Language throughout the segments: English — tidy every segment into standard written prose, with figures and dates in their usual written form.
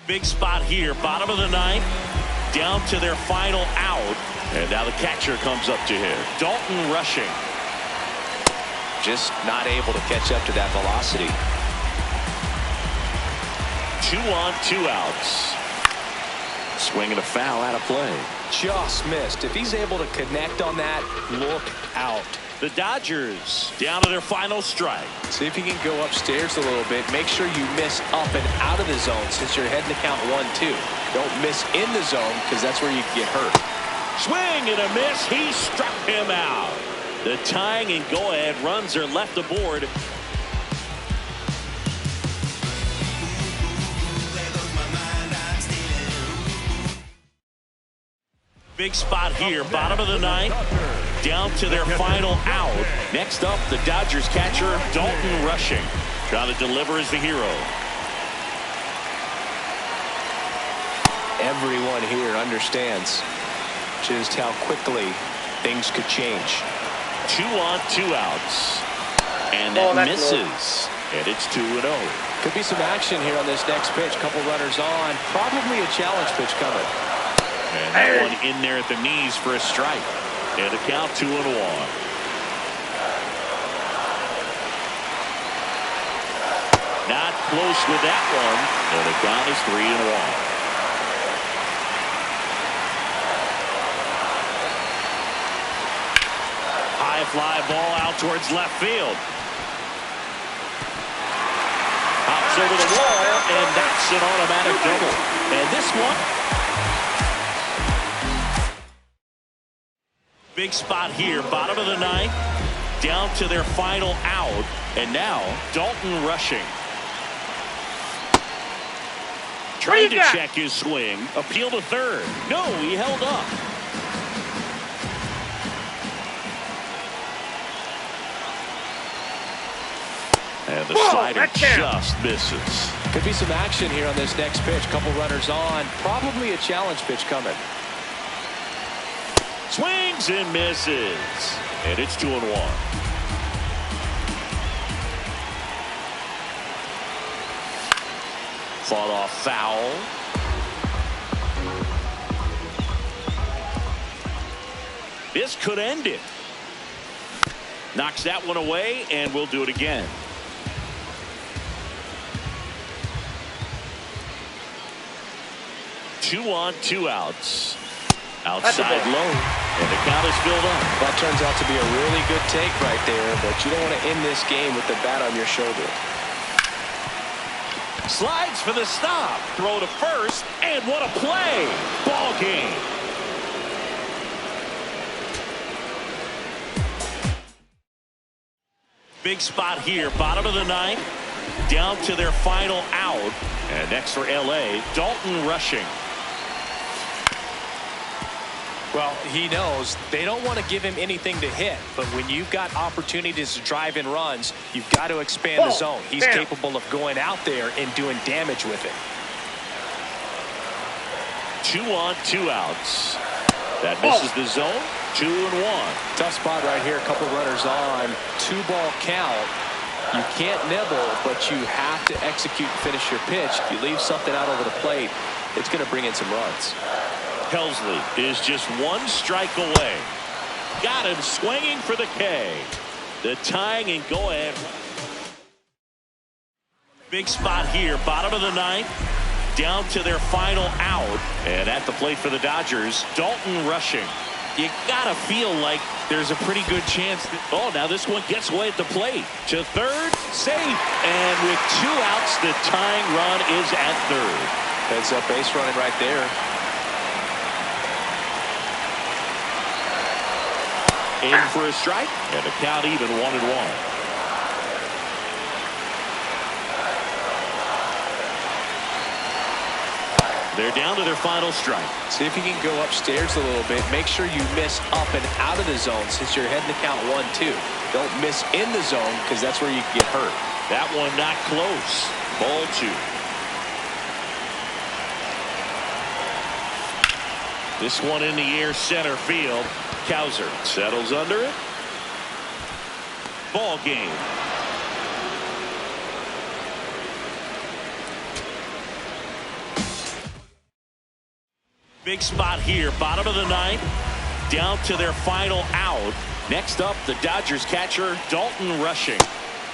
Big spot here, bottom of the ninth, down to their final out. And now the catcher comes up to him. Dalton rushing. Just not able to catch up to that velocity. 2 on, 2 outs. Swing and a foul out of play. Just missed. If he's able to connect on that, look out. The Dodgers down to their final strike. See if you can go upstairs a little bit. Make sure you miss up and out of the zone since you're heading to count 1-2. Don't miss in the zone because that's where you can get hurt. Swing and a miss. He struck him out. The tying and go-ahead runs are left aboard. Big spot here, bottom of the ninth, down to their final out. Next up, the Dodgers catcher, Dalton rushing. Trying to deliver as the hero. Everyone here understands just how quickly things could change. 2 on, 2 outs. And that misses. And it's 2-0. Could be some action here on this next pitch. Couple runners on. Probably a challenge pitch coming. And that one in there at the knees for a strike. And a count 2-1. Not close with that one. And the count is 3-1. High fly ball out towards left field. Hops over the wall, and that's an automatic double. And this one. Big spot here, bottom of the ninth, down to their final out, and now Dalton rushing. Trying to check his swing, appeal to third. No, he held up. And the slider just misses. Could be some action here on this next pitch. Couple runners on, probably a challenge pitch coming. Swings and misses. And it's 2-1. Fought off foul. This could end it. Knocks that one away, and we'll do it again. Two on, 2 outs. Outside low, and the count is filled up. That turns out to be a really good take right there, but you don't want to end this game with the bat on your shoulder. Slides for the stop. Throw to first, and what a play. Ball game. Big spot here, bottom of the ninth, down to their final out. And next for LA, Dalton rushing. Well, he knows they don't want to give him anything to hit, but when you've got opportunities to drive in runs, you've got to expand the zone. He's capable of going out there and doing damage with it. 2 on, 2 outs. That misses the zone. 2-1. Tough spot right here. A couple runners on. 2-ball count. You can't nibble, but you have to execute and finish your pitch. If you leave something out over the plate, it's going to bring in some runs. Helsley is just 1 strike away. Got him swinging for the K. The tying and go ahead. Big spot here, bottom of the ninth, down to their final out. And at the plate for the Dodgers, Dalton rushing. You gotta feel like there's a pretty good chance that, oh, now this one gets away at the plate. To third, safe. And with 2 outs, the tying run is at third. Heads up base running right there. In for a strike, and the count even 1-1. They're down to their final strike. See if you can go upstairs a little bit. Make sure you miss up and out of the zone since you're heading to count 1-2. Don't miss in the zone because that's where you can get hurt. That one not close. Ball 2. This one in the air, center field. Cowser settles under it. Ball game. Big spot here, bottom of the ninth, down to their final out. Next up, the Dodgers catcher, Dalton Rushing.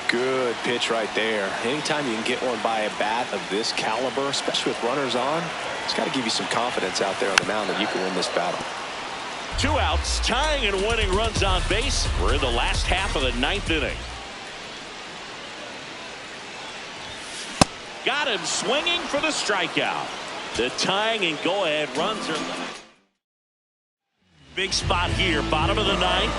Good pitch right there. Anytime you can get one by a bat of this caliber, especially with runners on, it's got to give you some confidence out there on the mound that you can win this battle. 2 outs, tying and winning runs on base. We're in the last half of the ninth inning. Got him swinging for the strikeout. The tying and go-ahead runs are left. Big spot here, bottom of the ninth,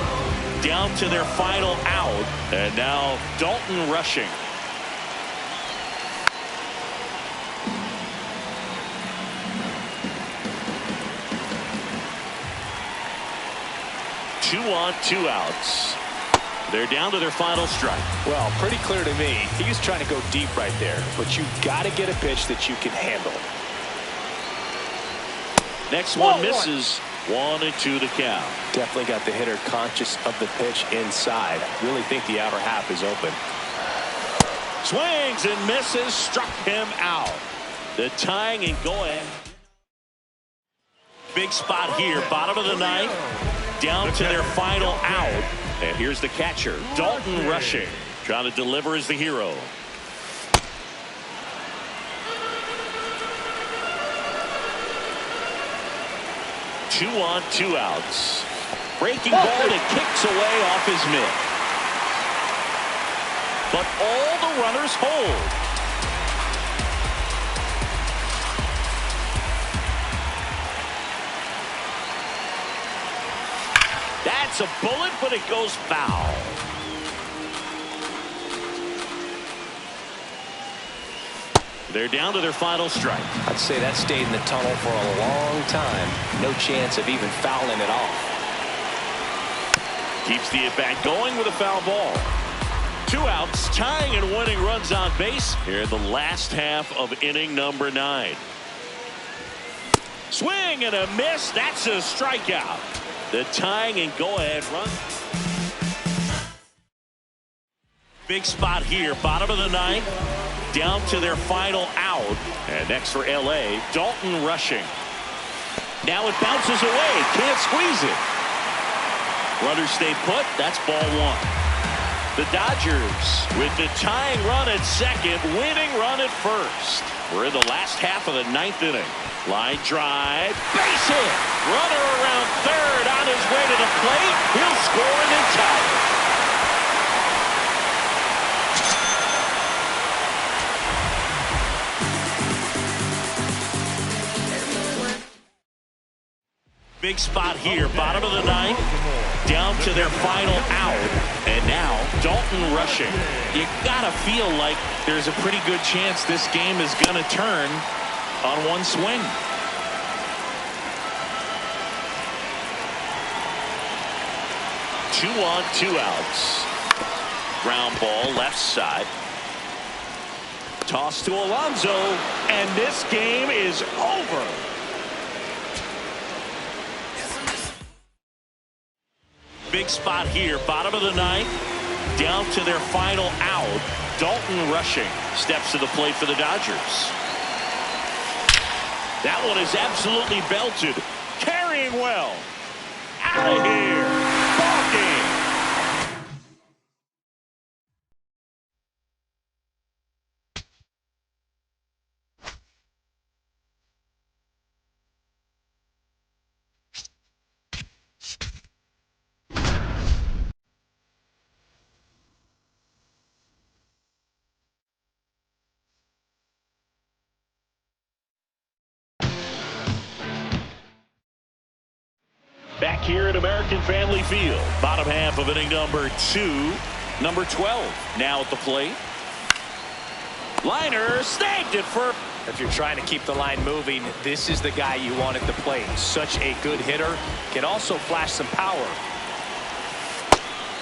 down to their final out. And now Dalton Rushing. Two on, 2 outs. They're down to their final strike. Well, pretty clear to me. He was trying to go deep right there, but you got to get a pitch that you can handle. Next one misses. 1-2 the count. Definitely got the hitter conscious of the pitch inside. Really think the outer half is open. Swings and misses, struck him out. The tying and go ahead. Big spot here, bottom of the ninth, down to their final out. And here's the catcher, Dalton Rushing, trying to deliver as the hero. Two on, 2 outs. Breaking ball that kicks away off his mitt. But all the runners hold. That's a bullet, but it goes foul. They're down to their final strike. I'd say that stayed in the tunnel for a long time. No chance of even fouling it off. Keeps the at-bat going with a foul ball. 2 outs, tying and winning runs on base here in the last half of inning number 9. Swing and a miss. That's a strikeout. The tying and go-ahead run. Big spot here, bottom of the ninth, down to their final out. And next for LA, Dalton Rushing. Now it bounces away, can't squeeze it. Runners stay put. That's ball 1. The Dodgers with the tying run at second, winning run at first. We're in the last half of the 9th inning. Line drive, base hit. Runner around third, on his way to the plate. He'll score and then tie it. Big spot here, bottom of the ninth, down to their final out. And now Dalton Rushing. You gotta feel like there's a pretty good chance this game is gonna turn on one swing. Two on, 2 outs. Ground ball left side. Toss to Alonso, and this game is over. Big spot here, bottom of the ninth, down to their final out. Dalton Rushing steps to the plate for the Dodgers. That one is absolutely belted. Carrying well. Out of here. Ball game. Back here at American Family Field, bottom half of inning number 2. Number 12 now at the plate. Liner snagged it for. If you're trying to keep the line moving, this is the guy you want at the plate. Such a good hitter. Can also flash some power.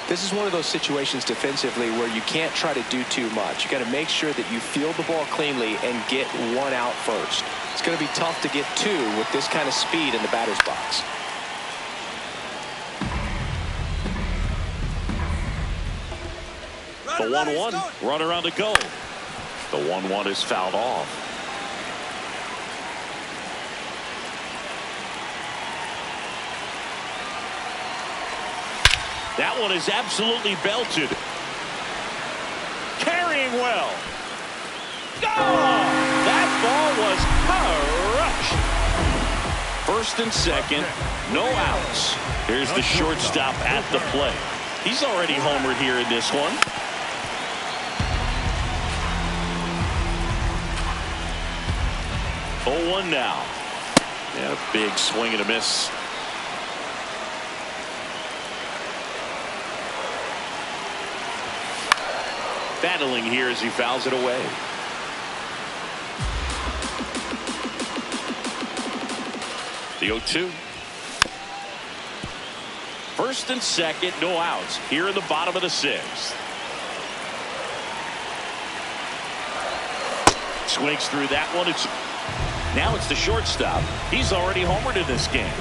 This is one of those situations defensively where you can't try to do too much. You got to make sure that you field the ball cleanly and get one out first. It's going to be tough to get 2 with this kind of speed in the batter's box. The 1-1, runner on the go. The 1-1 is fouled off. That one is absolutely belted. Carrying well. Oh, that ball was crushed. First and second, no outs. Here's the shortstop at the plate. He's already homered here in this one. Oh, 1 now. And a big swing and a miss. Battling here as he fouls it away. The 0-2. First and second, no outs. Here in the bottom of the 6th. Swings through that one. Now it's the shortstop. He's already homered in this game.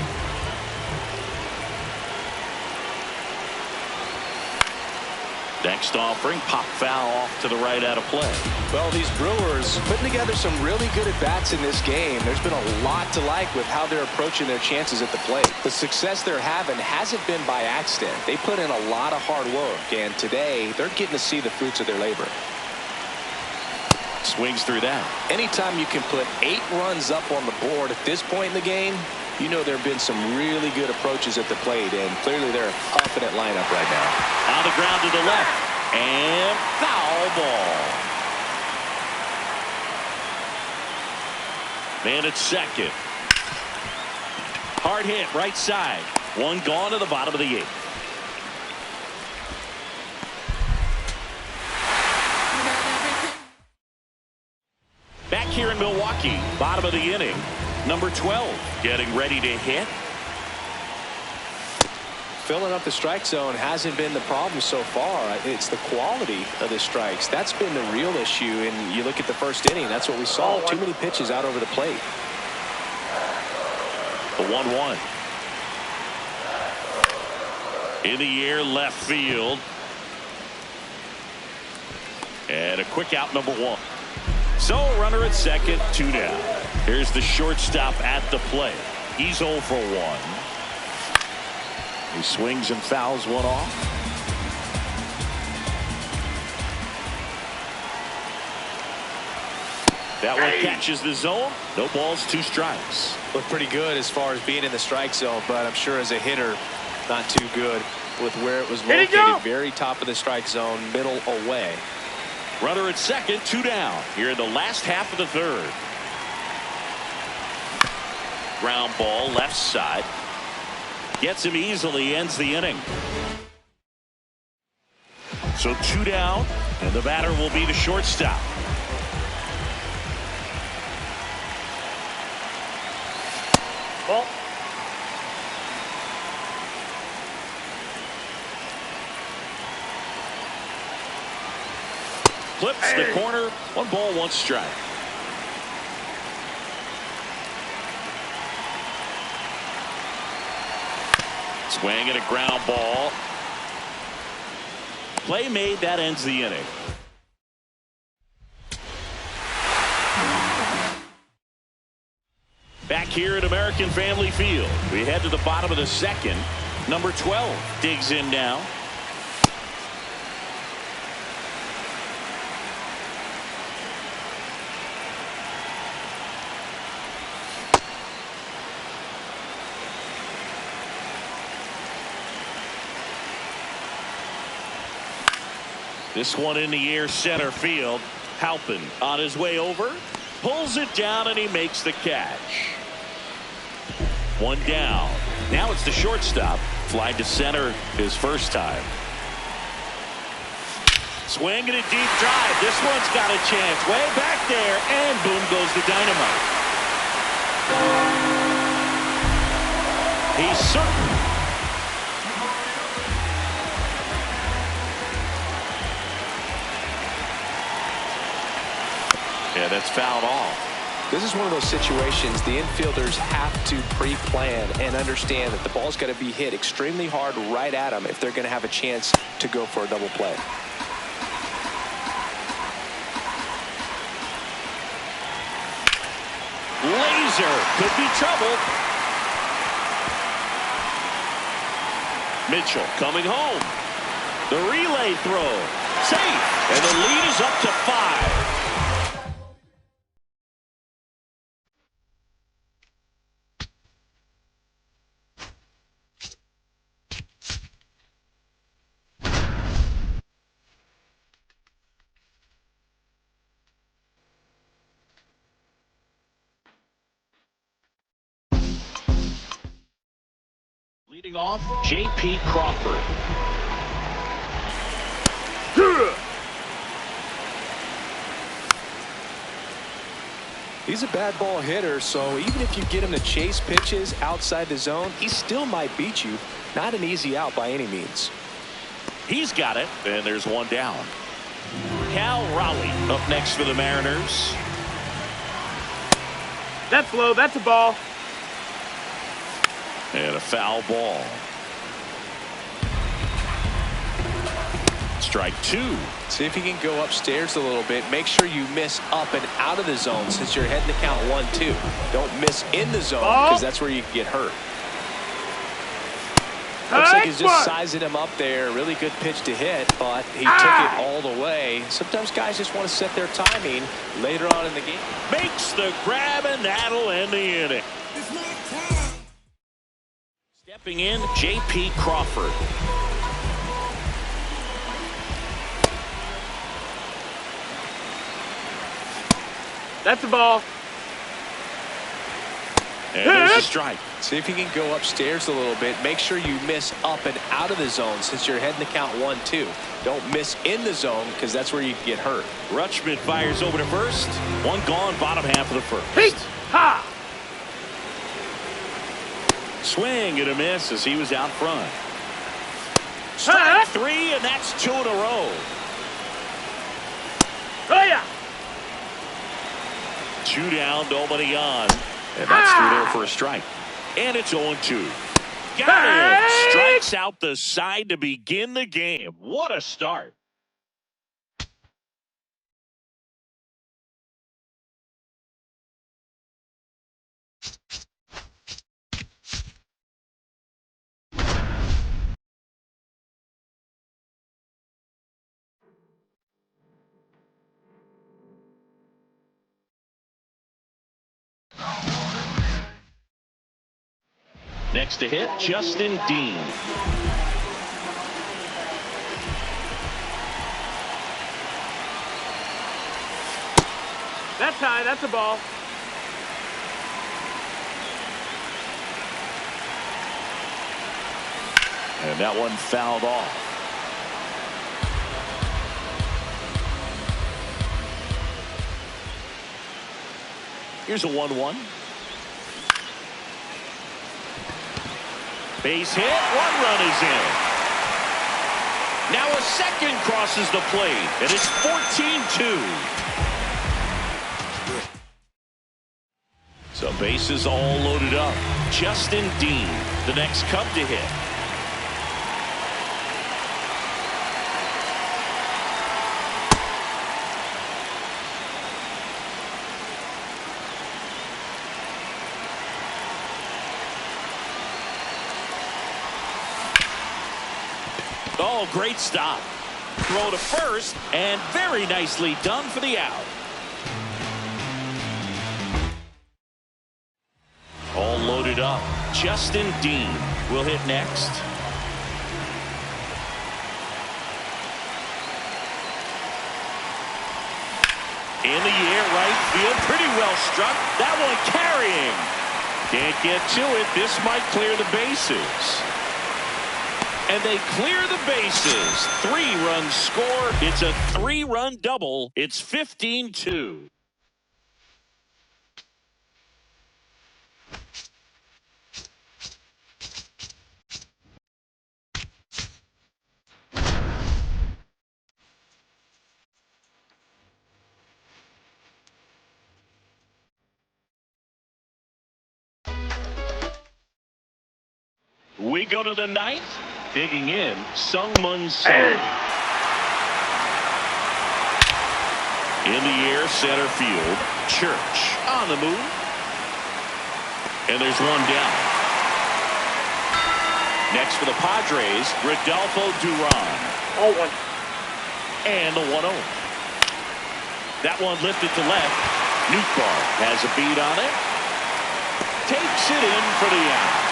Next offering, pop foul off to the right out of play. Well, these Brewers putting together some really good at-bats in this game. There's been a lot to like with how they're approaching their chances at the plate. The success they're having hasn't been by accident. They put in a lot of hard work, and today they're getting to see the fruits of their labor. Swings through that. Anytime you can put 8 runs up on the board at this point in the game, you know there have been some really good approaches at the plate, and clearly they're a confident lineup right now. On the ground to the left, and foul ball. Man at second. Hard hit, right side. One gone to the bottom of the 8th. Back here in Milwaukee, bottom of the inning. Number 12 getting ready to hit. Filling up the strike zone hasn't been the problem so far. It's the quality of the strikes. That's been the real issue. And you look at the first inning, that's what we saw. Too many pitches out over the plate. The 1-1. In the air, left field. And a quick out, number 1. So runner at second, 2 down. Here's the shortstop at the plate. He's 0 for 1. He swings and fouls one off. That one catches the zone. No balls, 2 strikes. Looked pretty good as far as being in the strike zone, but I'm sure as a hitter, not too good with where it was located. Very top of the strike zone, middle away. Runner at second, 2 down. Here in the last half of the 3rd. Ground ball, left side. Gets him easily, ends the inning. So 2 down, and the batter will be the shortstop. Ball. Clips the corner. 1 ball, 1 strike. Swing and a ground ball. Play made, that ends the inning. Back here at American Family Field, we head to the bottom of the 2nd. Number 12 digs in now. This one in the air, center field. Halpin on his way over, pulls it down, and he makes the catch. 1 down. Now it's the shortstop. Fly to center his first time. Swing and a deep drive. This one's got a chance. Way back there, and boom goes the dynamite. He's certain. Yeah, that's fouled off. This is one of those situations the infielders have to pre-plan and understand that the ball's got to be hit extremely hard right at them if they're going to have a chance to go for a double play. Laser could be trouble. Mitchell coming home. The relay throw. Safe. And the lead is up to 5. Leading off, J.P. Crawford. He's a bad ball hitter, so even if you get him to chase pitches outside the zone, he still might beat you. Not an easy out by any means. He's got it, and there's one down. Cal Raleigh up next for the Mariners. That's low. That's a ball. And a foul ball. Strike 2. See if you can go upstairs a little bit. Make sure you miss up and out of the zone since you're heading to count 1-2. Don't miss in the zone because that's where you can get hurt. Looks like he's just sizing him up there. Really good pitch to hit, but he took it all the way. Sometimes guys just want to set their timing later on in the game. Makes the grab, and that'll end the inning. Stepping in, J.P. Crawford. That's a ball. And there's a strike. See if you can go upstairs a little bit. Make sure you miss up and out of the zone since you're heading to count 1-2. Don't miss in the zone because that's where you can get hurt. Rutschman fires over to first. One gone, bottom half of the first. Hey! Ha! Swing and a miss as he was out front. Strike 3, and that's 2 in a row. Oh, yeah. 2 down, nobody on. And that's through there for a strike. And it's 0-2. Got it! Strikes out the side to begin the game. What a start. Next to hit, Justin Dean. That's high. That's a ball. And that one fouled off. Here's a 1-1. Base hit, 1 run is in. Now a second crosses the plate, and it's 14-2. So bases all loaded up. Justin Dean, the next Cub to hit. Oh, great stop. Throw to first, and very nicely done for the out. All loaded up. Justin Dean will hit next. In the air, right field. Pretty well struck. That one carrying. Can't get to it. This might clear the bases. And they clear the bases. 3 runs score. It's a 3-run double. It's 15-2. We go to the 9th. Digging in, Sungmun Son. In the air, center field. Church on the move. And there's one down. Next for the Padres, Rodolfo Duran. Oh, one. And the 1-0. That one lifted to left. Newtbar has a beat on it. Takes it in for the out.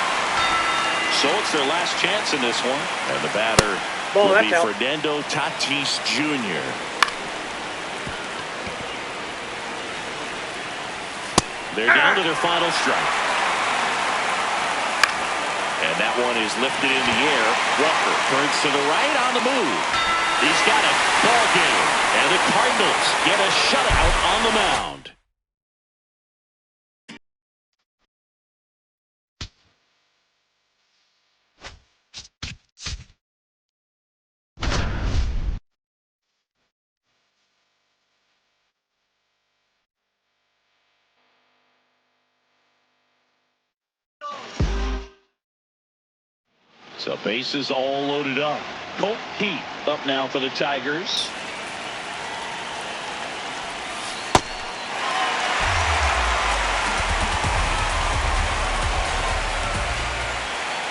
So it's their last chance in this one. And the batter will be Fernando Tatis Jr. They're down to their final strike. And that one is lifted in the air. Walker turns to the right on the move. He's got a ball game. And the Cardinals get a shutout on the mound. So bases all loaded up. Colt Heat up now for the Tigers.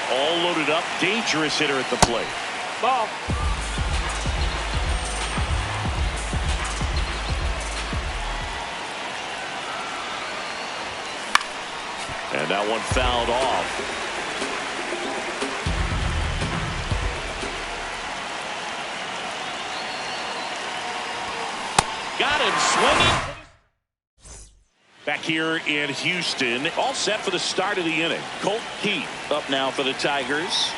All loaded up. Dangerous hitter at the plate. Ball. And that one fouled off. Got him swinging. Back here in Houston, all set for the start of the inning. Colt Heat up now for the Tigers.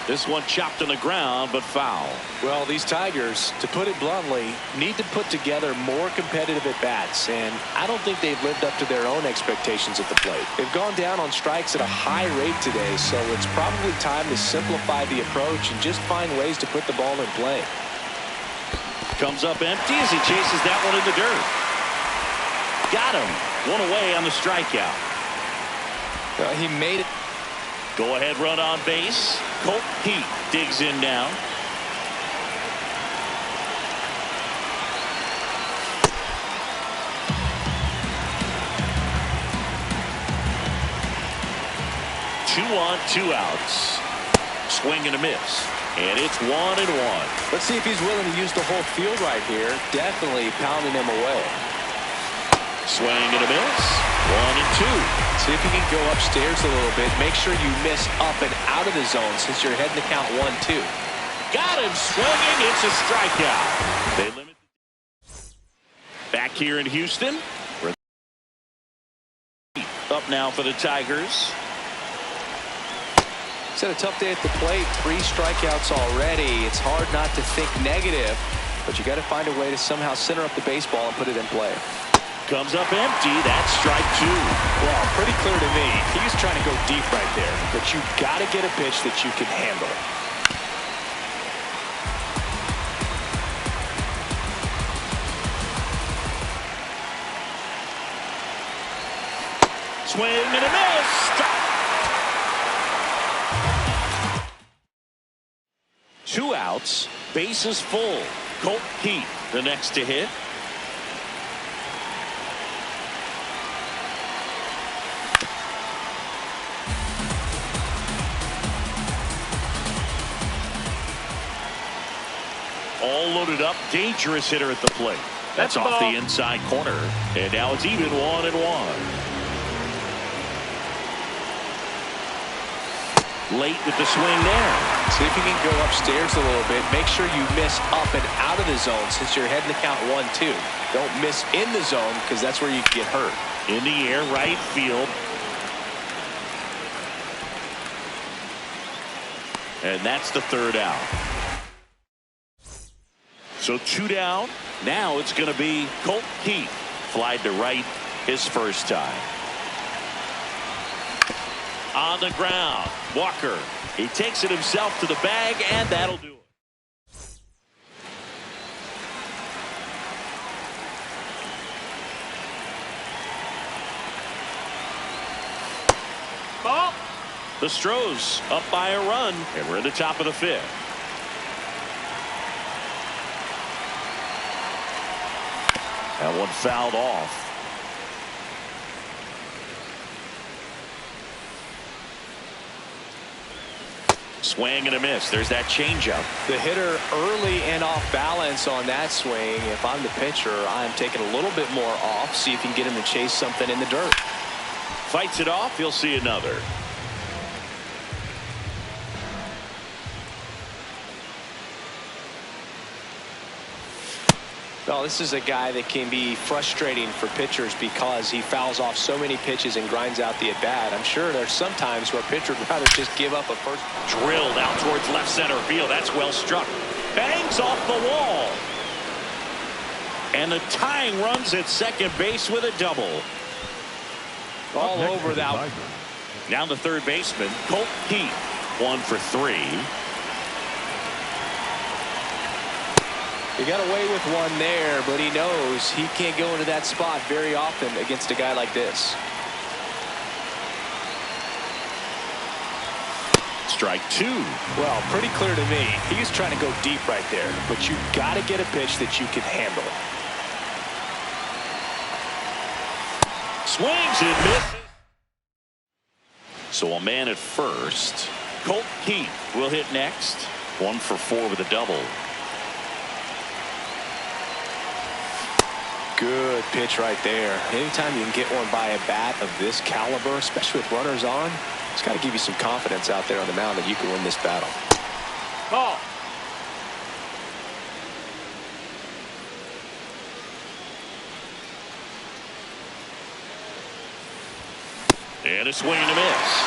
This one chopped on the ground, but foul. Well, these Tigers, to put it bluntly, need to put together more competitive at-bats, and I don't think they've lived up to their own expectations at the plate. They've gone down on strikes at a high rate today, so it's probably time to simplify the approach and just find ways to put the ball in play. Comes up empty as he chases that one in the dirt. Got him. One away on the strikeout. Well, he made it. Go ahead run on base. Colt Heat digs in now. Two on, 2 outs. Swing and a miss. And it's 1-1. Let's see if he's willing to use the whole field right here. Definitely pounding him away. Swing and a miss. 1-2. See if you can go upstairs a little bit. Make sure you miss up and out of the zone since you're heading to count 1-2. Got him swinging. It's a strikeout. They limit. Back here in Houston. Up now for the Tigers. It's had a tough day at the plate. 3 strikeouts already. It's hard not to think negative, but you got to find a way to somehow center up the baseball and put it in play. Comes up empty. That's strike 2. Well, pretty clear to me. He was trying to go deep right there, but you got to get a pitch that you can handle. Swing and a miss. 2 outs. Bases full. Colt Heat the next to hit. All loaded up. Dangerous hitter at the plate. That's off the inside corner. And now it's even 1-1. Late with the swing there. See if you can go upstairs a little bit. Make sure you miss up and out of the zone since you're heading to count 1-2. Don't miss in the zone because that's where you get hurt. In the air, right field. And that's the 3rd out. So 2 down. Now it's going to be Colt Heat. Flied to right his first time. On the ground. Walker. He takes it himself to the bag, and that'll do it. Ball. The Stros up by a run, and we're in the top of the 5th. That one fouled off. Swing and a miss. There's that changeup. The hitter early and off balance on that swing. If I'm the pitcher, I'm taking a little bit more off, see if you can get him to chase something in the dirt. Fights it off. You'll see another. Well, this is a guy that can be frustrating for pitchers because he fouls off so many pitches and grinds out the at-bat. I'm sure there's some times where a pitcher would rather just give up a first. Drilled out towards left center field. That's well struck. Bangs off the wall. And the tying runs at second base with a double. All over that. Now the third baseman, Colt Keith, 1 for 3. He got away with one there, but he knows he can't go into that spot very often against a guy like this. Strike 2. Well, pretty clear to me. He's trying to go deep right there, but you got to get a pitch that you can handle. Swings and misses. So a man at first. Colt Keith will hit next. 1 for 4 with a double. Good pitch right there. Anytime you can get one by a bat of this caliber, especially with runners on, it's got to give you some confidence out there on the mound that you can win this battle. Ball. And a swing and a miss.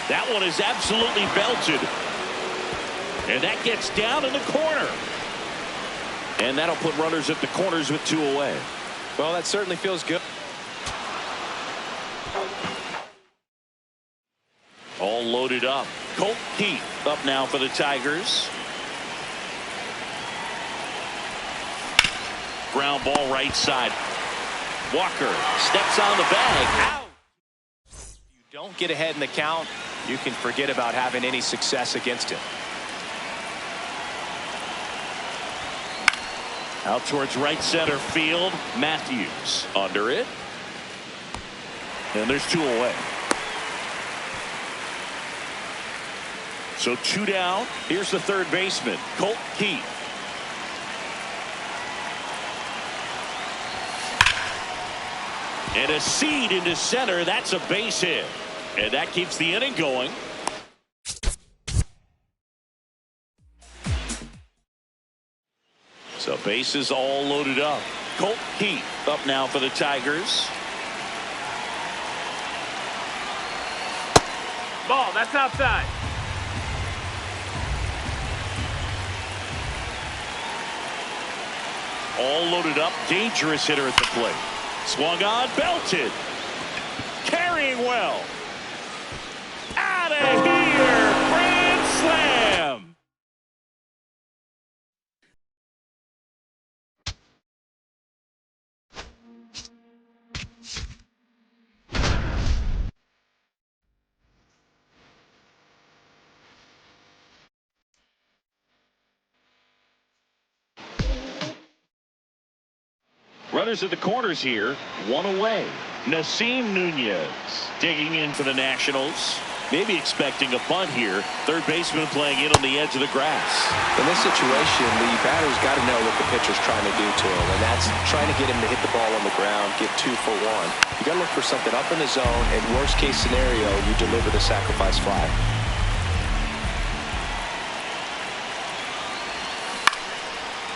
That one is absolutely belted. And that gets down in the corner. And that'll put runners at the corners with 2 away. Well, that certainly feels good. All loaded up. Colt Keith up now for the Tigers. Ground ball right side. Walker steps on the bag. Out. You don't get ahead in the count, you can forget about having any success against him. Out towards right center field. Matthews under it. And there's 2 away. So 2 down. Here's the third baseman, Colt Keith. And a seed into center. That's a base hit. And that keeps the inning going. So bases all loaded up. Colt Keith up now for the Tigers. Ball. That's outside. All loaded up. Dangerous hitter at the plate. Swung on. Belted. Carrying well. Out of here. Grand slam. Runners at the corners here. 1 away. Nasim Nunez digging in for the Nationals. Maybe expecting a bunt here. Third baseman playing in on the edge of the grass. In this situation, the batter's got to know what the pitcher's trying to do to him, and that's trying to get him to hit the ball on the ground, get 2 for 1. You got to look for something up in the zone, and worst case scenario, you deliver the sacrifice fly.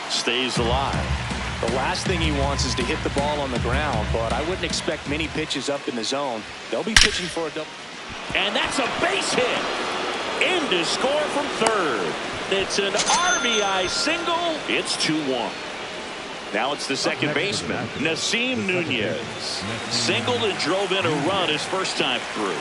Stays alive. The last thing he wants is to hit the ball on the ground, but I wouldn't expect many pitches up in the zone. They'll be pitching for a double. And that's a base hit. In to score from third. It's an RBI single. It's 2-1. Now it's the second baseman, Nasim Nunez. Singled and drove in a run his first time through.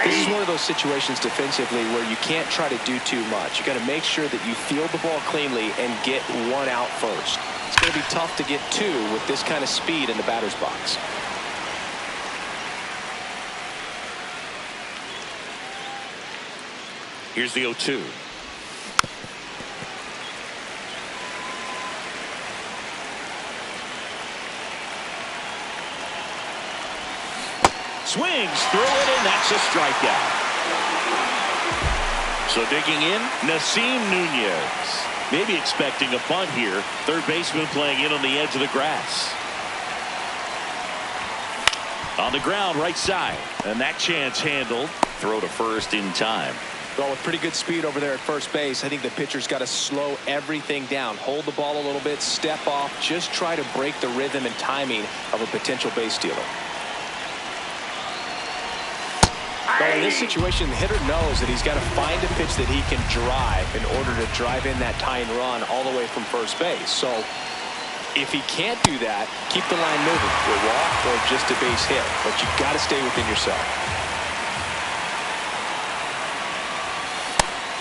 This is one of those situations defensively where you can't try to do too much. You got to make sure that you field the ball cleanly and get 1 out first. It's going to be tough to get 2 with this kind of speed in the batter's box. Here's the 0-2. Swings through it, and that's a strikeout. So digging in, Nasim Nunez. Maybe expecting a bunt here. Third baseman playing in on the edge of the grass. On the ground, right side. And that chance handled. Throw to first in time. Well, with pretty good speed over there at first base, I think the pitcher's got to slow everything down. Hold the ball a little bit, step off, just try to break the rhythm and timing of a potential base stealer. Well, in this situation, the hitter knows that he's got to find a pitch that he can drive in order to drive in that tying run all the way from first base. So if he can't do that, keep the line moving. A walk or just a base hit. But you've got to stay within yourself.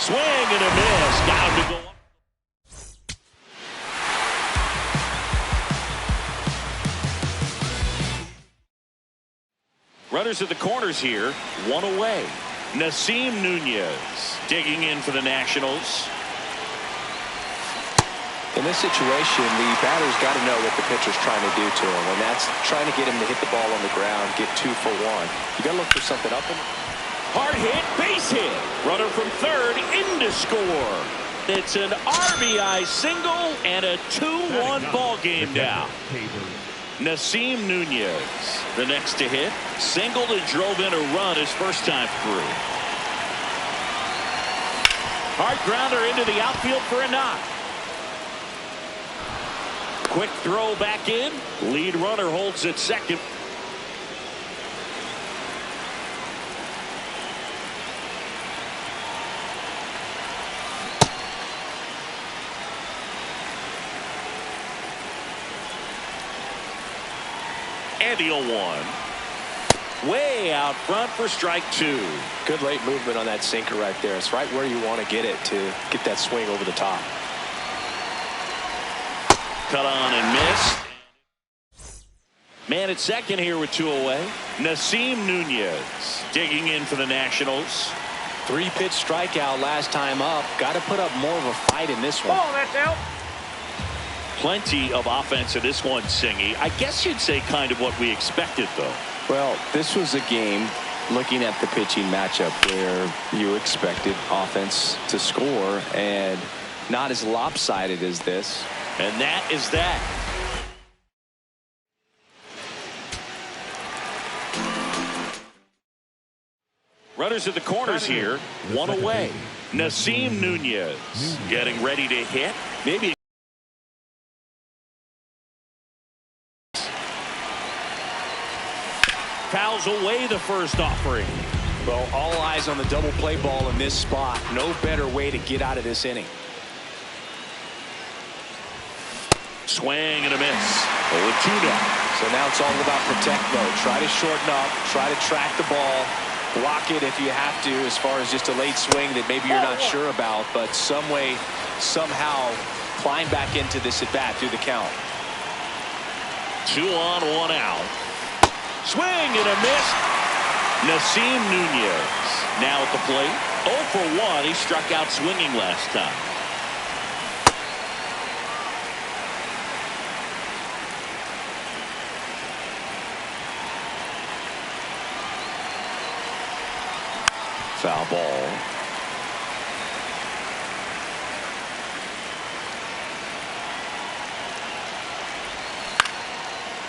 Swing and a miss. Got him to go up. Runners at the corners here. One away. Nasim Nunez digging in for the Nationals. In this situation, the batter's got to know what the pitcher's trying to do to him, and that's trying to get him to hit the ball on the ground, get 2 for 1. You got to look for something up. Hard hit, base hit. Runner from third in to score. It's an RBI single and a 2-1 ball game now. Nasim Nunez, the next to hit, singled and drove in a run his first time through. Hard grounder into the outfield for a knock. Quick throw back in. Lead runner holds at second. And the 0-1. Way out front for strike 2. Good late movement on that sinker right there. It's right where you want to get it to get that swing over the top. Cut on and missed. Man at second here with 2 away. Nasim Nunez digging in for the Nationals. 3-pitch strikeout last time up. Got to put up more of a fight in this one. Oh, that's out. Plenty of offense in this one, Singy. I guess you'd say kind of what we expected, though. Well, this was a game, looking at the pitching matchup, where you expected offense to score, and not as lopsided as this. And that is that. Runners at the corners here. 1 away. Nasim Nunez getting ready to hit. Maybe. Fouls away the first offering. Well, all eyes on the double play ball in this spot. No better way to get out of this inning. Swing and a miss. 0-2 now. So now it's all about protect mode. Try to shorten up. Try to track the ball. Block it if you have to, as far as just a late swing that maybe you're not sure about. But some way, somehow, climb back into this at bat through the count. 2 on, 1 out. Swing and a miss. Nasim Nunez now at the plate. 0 for 1. He struck out swinging last time. Foul ball.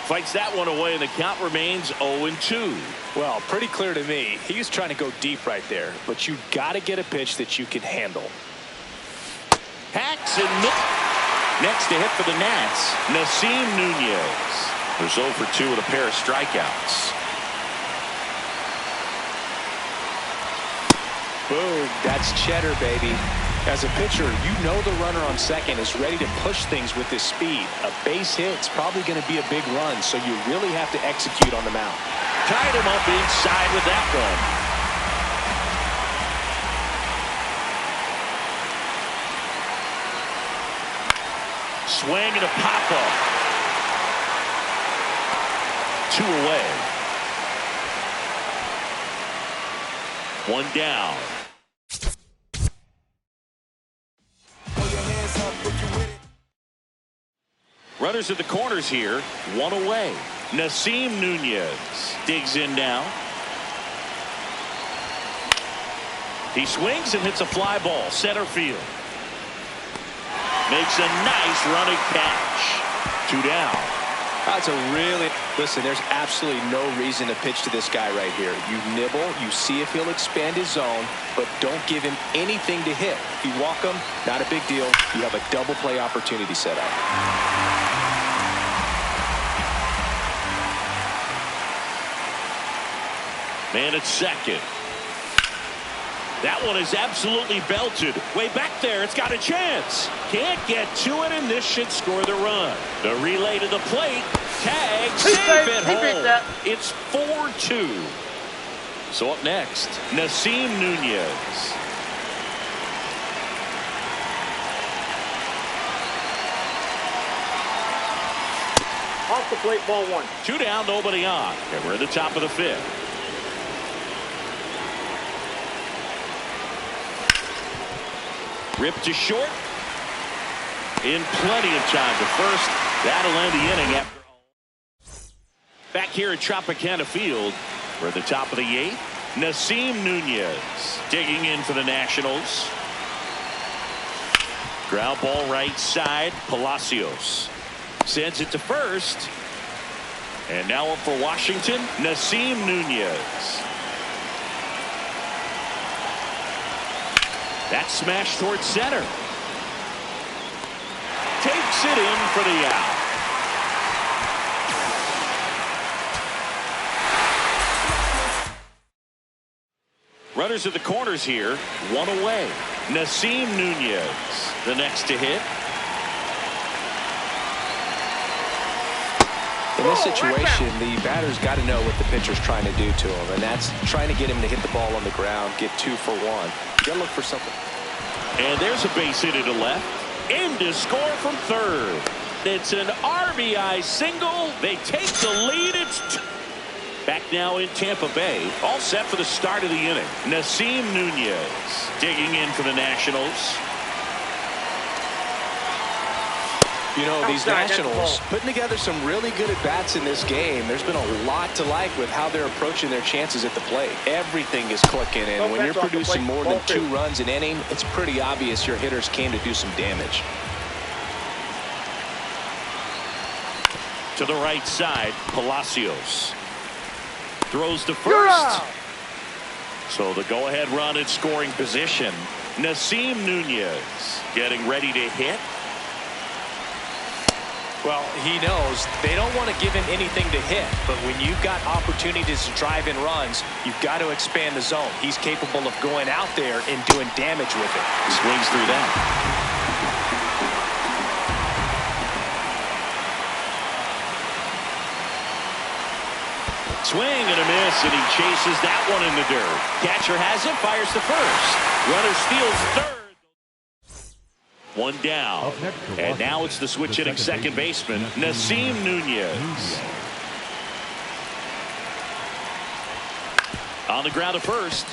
Fights that one away, and the count remains 0-2. Well, pretty clear to me. He's trying to go deep right there, but you've got to get a pitch that you can handle. Hacks and next to hit for the Nats, Nasim Nunez. There's 0 for 2 with a pair of strikeouts. Boom, that's cheddar, baby. As a pitcher, you know the runner on second is ready to push things with his speed. A base hit's probably going to be a big run, so you really have to execute on the mound. Tied him up inside with that one. Swing and a pop-up. 2 away. 1 down. Runners at the corners here. 1 away. Nasim Nunez digs in now. He swings and hits a fly ball center field. Makes a nice running catch. 2 down. That's a really, listen, there's absolutely no reason to pitch to this guy right here. You nibble, you see if he'll expand his zone, but don't give him anything to hit. If you walk him, not a big deal. You have a double play opportunity set up. Man at second. That one is absolutely belted. Way back there, it's got a chance. Can't get to it, and this should score the run. The relay to the plate. Tag, save it home. It's 4-2. So up next, Nasim Nunez. Off the plate, ball 1. 2 down, nobody on. And we're at the top of the 5th. Ripped to short. In plenty of time to first. That'll end the inning after all. Back here at Tropicana Field, we're at the top of the 8th. Nasim Nunez digging in for the Nationals. Ground ball right side. Palacios sends it to first. And now up for Washington, Nasim Nunez. That smash towards center. Takes it in for the out. Runners at the corners here. 1 away. Nasim Nunez, the next to hit. In this situation, the batter's got to know what the pitcher's trying to do to him, and that's trying to get him to hit the ball on the ground, get 2 for 1. You got to look for something. And there's a base hit to the left. In to score from third. It's an RBI single. They take the lead. It's back now in Tampa Bay. All set for the start of the inning. Nasim Nunez digging in for the Nationals. You know, these Nationals putting together some really good at-bats in this game. There's been a lot to like with how they're approaching their chances at the plate. Everything is clicking, and when you're producing more than 2 runs an inning, it's pretty obvious your hitters came to do some damage. To the right side, Palacios throws to first. So the go-ahead run in scoring position. Nasim Nunez getting ready to hit. Well, he knows they don't want to give him anything to hit, but when you've got opportunities to drive in runs, you've got to expand the zone. He's capable of going out there and doing damage with it. Swings through that. Swing and a miss, and he chases that one in the dirt. Catcher has it, fires to first. Runner steals third. 1 down. And now it's the switch hitting second baseman, Nasim Nunez. On the ground to first.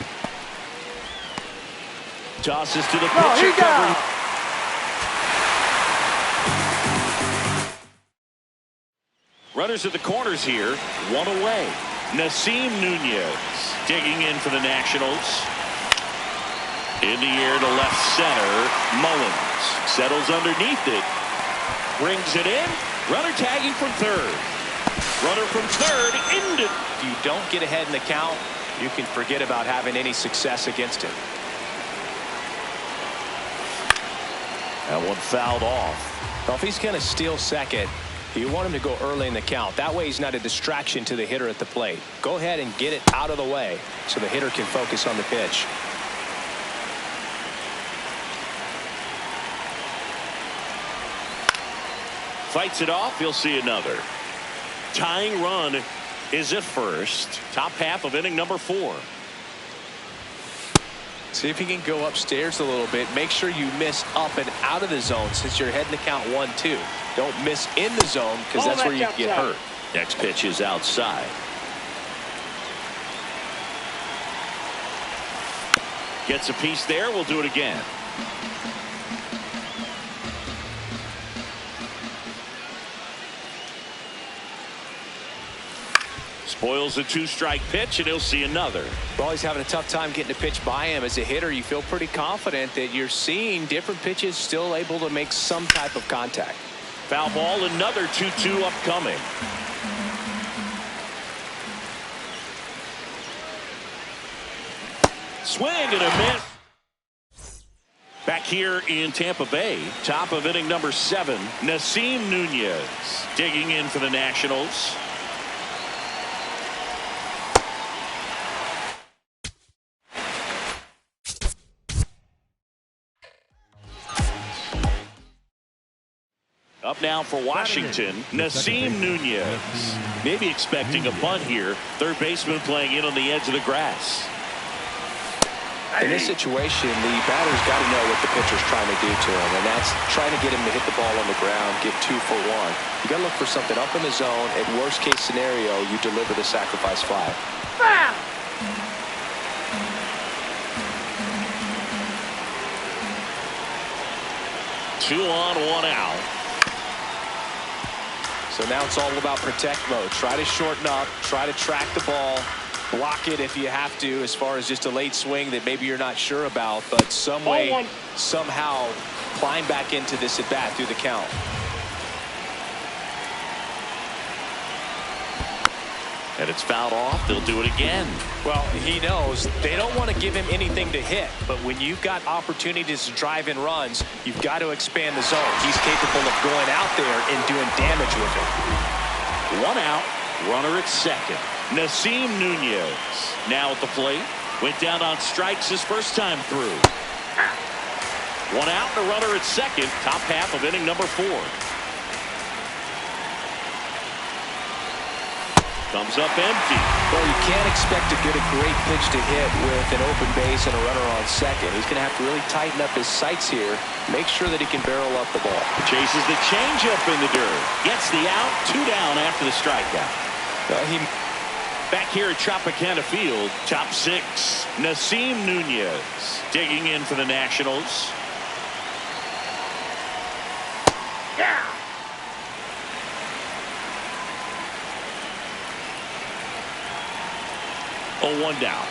Tosses to the pitcher. Runners at the corners here. 1 away. Nasim Nunez digging in for the Nationals. In the air to left center. Mullins settles underneath it. Brings it in. Runner tagging from third. Runner from third into. If you don't get ahead in the count, you can forget about having any success against him. That one fouled off. Well, if he's going to steal second, you want him to go early in the count. That way he's not a distraction to the hitter at the plate. Go ahead and get it out of the way so the hitter can focus on the pitch. Fights it off. He'll see another. Tying run is at first. Top half of inning number 4. See if you can go upstairs a little bit. Make sure you miss up and out of the zone since you're heading to count 1-2. Don't miss in the zone because that's where you can get hurt. Next pitch is outside. Gets a piece there. We'll do it again. Boyle's a two-strike pitch, and he'll see another. Well, he's having a tough time getting a pitch by him. As a hitter, you feel pretty confident that you're seeing different pitches still able to make some type of contact. Foul ball, another 2-2 upcoming. Swing and a miss. Back here in Tampa Bay, top of inning number 7, Nasim Nunez digging in for the Nationals. Up now for Washington, Nasim Nunez. Maybe expecting a bunt here. Third baseman playing in on the edge of the grass. In this situation, the batter's got to know what the pitcher's trying to do to him, and that's trying to get him to hit the ball on the ground, get 2 for 1. You got to look for something up in the zone. At worst case scenario, you deliver the sacrifice fly. Foul! 2 on, 1 out. So now it's all about protect mode. Try to shorten up, try to track the ball, block it if you have to, as far as just a late swing that maybe you're not sure about, but some way, somehow climb back into this at bat through the count. And it's fouled off. They'll do it again. Well, he knows they don't want to give him anything to hit, but when you've got opportunities to drive in runs, you've got to expand the zone. He's capable of going out there and doing damage with it. 1 out, runner at second. Nasim Nunez now at the plate. Went down on strikes his first time through. 1 out and a runner at second. Top half of inning number 4. Comes up empty. Well, you can't expect to get a great pitch to hit with an open base and a runner on second. He's going to have to really tighten up his sights here. Make sure that he can barrel up the ball. Chases the changeup in the dirt. Gets the out. 2 down after the strikeout. Back here at Tropicana Field, top 6, Nasim Nunez digging in for the Nationals. Yeah! Oh, 1 down.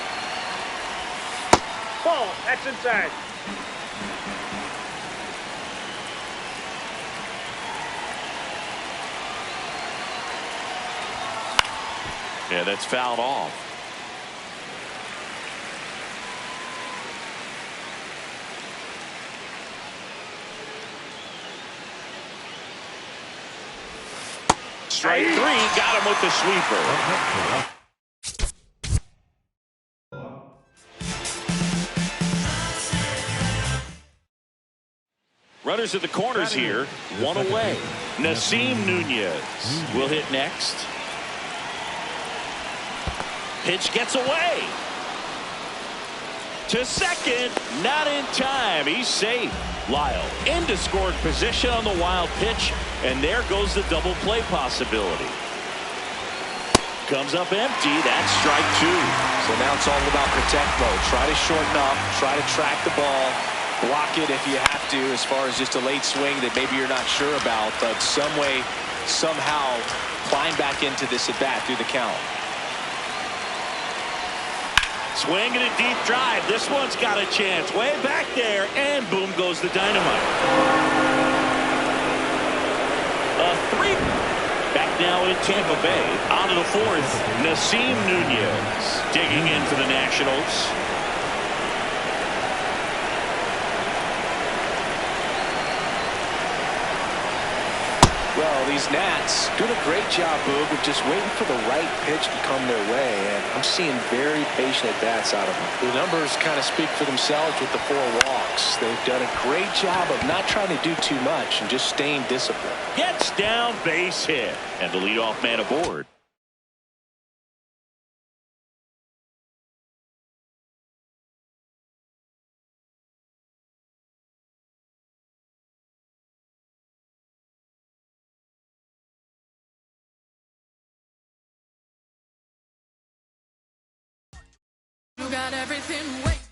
Ball, that's inside. Yeah, that's fouled off. Strike 3, got him with the sweeper. Runners at the corners here, 1 away. Nasim Nunez will hit next. Pitch gets away. To second, not in time. He's safe. Lyle into scoring position on the wild pitch, and there goes the double play possibility. Comes up empty. That's strike 2. So now it's all about protect mode. Try to shorten up, try to track the ball, block it if you have to, as far as just a late swing that maybe you're not sure about, but some way, somehow climb back into this at bat through the count. Swing and a deep drive. This one's got a chance. Way back there, and boom goes the dynamite. A 3. Back now in Tampa Bay. On to the 4th, Nasim Nunez digging in for the Nationals. Well, these Nats doing a great job, Boog, of just waiting for the right pitch to come their way, and I'm seeing very patient at-bats out of them. The numbers kind of speak for themselves with the 4 walks. They've done a great job of not trying to do too much and just staying disciplined. Gets down, base hit, and the leadoff man aboard. You got everything waiting.